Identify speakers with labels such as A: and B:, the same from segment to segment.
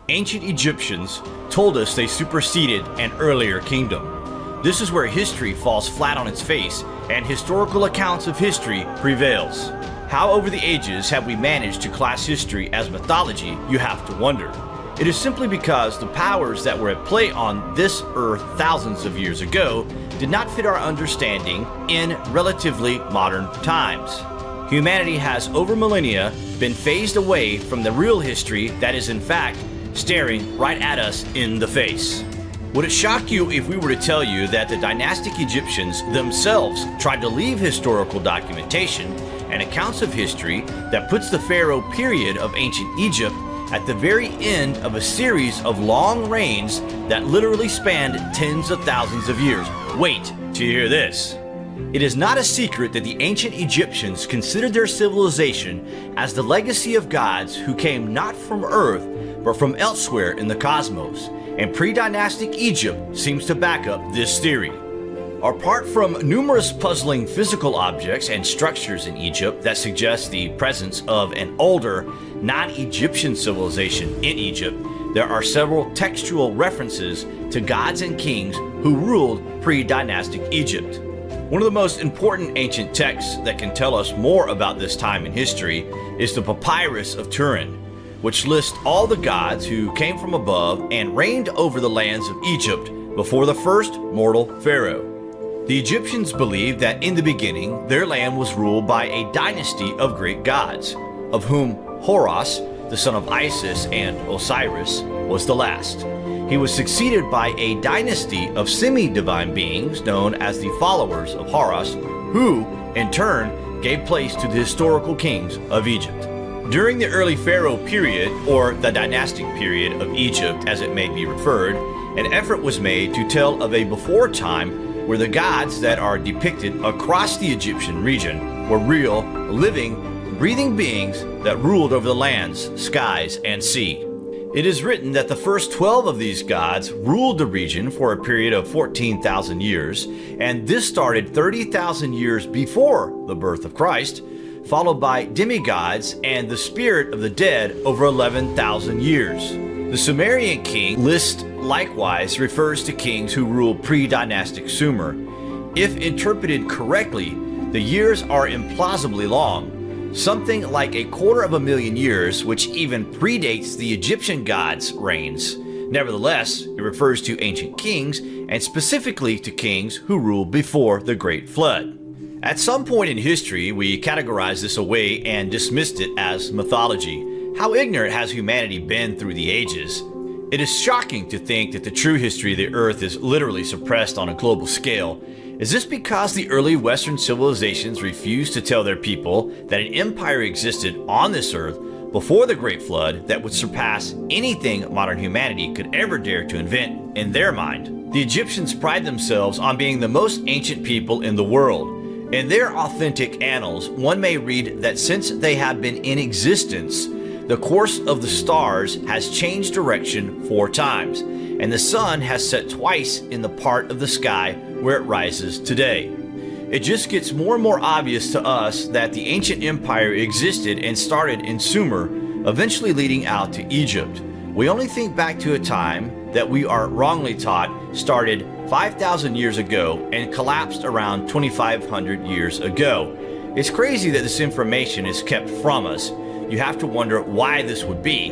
A: Ancient Egyptians told us they superseded an earlier kingdom. This is where history falls flat on its face and historical accounts of history prevails. How over the ages have we managed to class history as mythology, you have to wonder. It is simply because the powers that were at play on this earth thousands of years ago did not fit our understanding in relatively modern times. Humanity has over millennia been phased away from the real history that is in fact staring right at us in the face. Would it shock you if we were to tell you that the dynastic Egyptians themselves tried to leave historical documentation and accounts of history that puts the pharaoh period of ancient Egypt at the very end of a series of long reigns that literally spanned tens of thousands of years? Wait till you hear this. It is not a secret that the ancient Egyptians considered their civilization as the legacy of gods who came not from Earth but from elsewhere in the cosmos, and pre-dynastic Egypt seems to back up this theory. Apart from numerous puzzling physical objects and structures in Egypt that suggest the presence of an older, non-Egyptian civilization in Egypt, there are several textual references to gods and kings who ruled pre-dynastic Egypt. One of the most important ancient texts that can tell us more about this time in history is the Papyrus of Turin, which lists all the gods who came from above and reigned over the lands of Egypt before the first mortal pharaoh. The Egyptians believed that in the beginning their land was ruled by a dynasty of great gods, of whom Horus, the son of Isis and Osiris, was the last. He was succeeded by a dynasty of semi-divine beings known as the followers of Horus, who, in turn, gave place to the historical kings of Egypt. During the early pharaoh period, or the dynastic period of Egypt as it may be referred, an effort was made to tell of a before time where the gods that are depicted across the Egyptian region were real, living, breathing beings that ruled over the lands, skies, and sea. It is written that the first 12 of these gods ruled the region for a period of 14,000 years, and this started 30,000 years before the birth of Christ, followed by demigods and the spirit of the dead over 11,000 years. The Sumerian king list likewise refers to kings who ruled pre-dynastic Sumer. If interpreted correctly, the years are implausibly long, something like 250,000 years, which even predates the Egyptian gods' reigns. Nevertheless, it refers to ancient kings, and specifically to kings who ruled before the Great Flood. At some point in history, we categorized this away and dismissed it as mythology. How ignorant has humanity been through the ages? It is shocking to think that the true history of the earth is literally suppressed on a global scale. Is this because the early Western civilizations refused to tell their people that an empire existed on this earth before the Great Flood that would surpass anything modern humanity could ever dare to invent in their mind? The Egyptians pride themselves on being the most ancient people in the world. In their authentic annals, one may read that since they have been in existence, the course of the stars has changed direction 4 times, and the sun has set twice in the part of the sky where it rises today. It just gets more and more obvious to us that the ancient empire existed and started in Sumer, eventually leading out to Egypt. We only think back to a time that we are wrongly taught started 5,000 years ago and collapsed around 2,500 years ago. It's crazy that this information is kept from us. You have to wonder why this would be.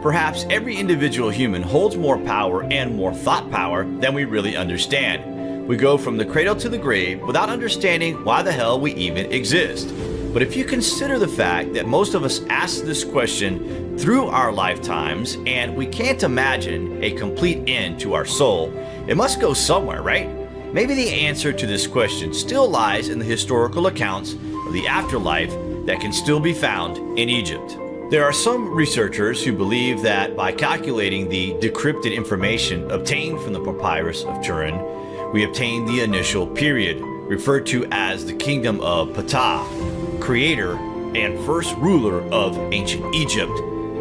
A: Perhaps every individual human holds more power and more thought power than we really understand. We go from the cradle to the grave without understanding why the hell we even exist. But if you consider the fact that most of us ask this question through our lifetimes and we can't imagine a complete end to our soul, it must go somewhere, right? Maybe the answer to this question still lies in the historical accounts of the afterlife that can still be found in Egypt. There are some researchers who believe that by calculating the decrypted information obtained from the Papyrus of Turin, we obtain the initial period, referred to as the Kingdom of Ptah, creator and first ruler of ancient Egypt,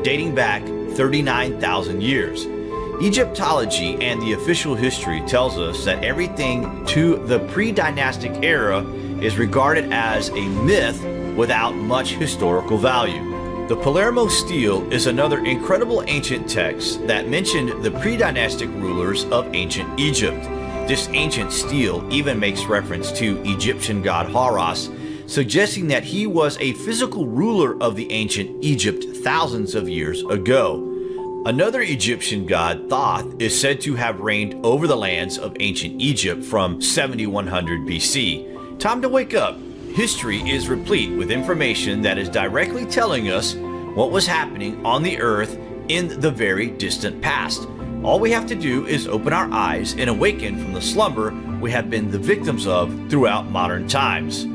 A: dating back 39,000 years. Egyptology and the official history tells us that everything to the pre-dynastic era is regarded as a myth without much historical value. The Palermo stele is another incredible ancient text that mentioned the pre-dynastic rulers of ancient Egypt. This ancient stele even makes reference to Egyptian god Horus, suggesting that he was a physical ruler of the ancient Egypt thousands of years ago. Another Egyptian god, Thoth, is said to have reigned over the lands of ancient Egypt from 7100 BC. Time to wake up. History is replete with information that is directly telling us what was happening on the earth in the very distant past. All we have to do is open our eyes and awaken from the slumber we have been the victims of throughout modern times.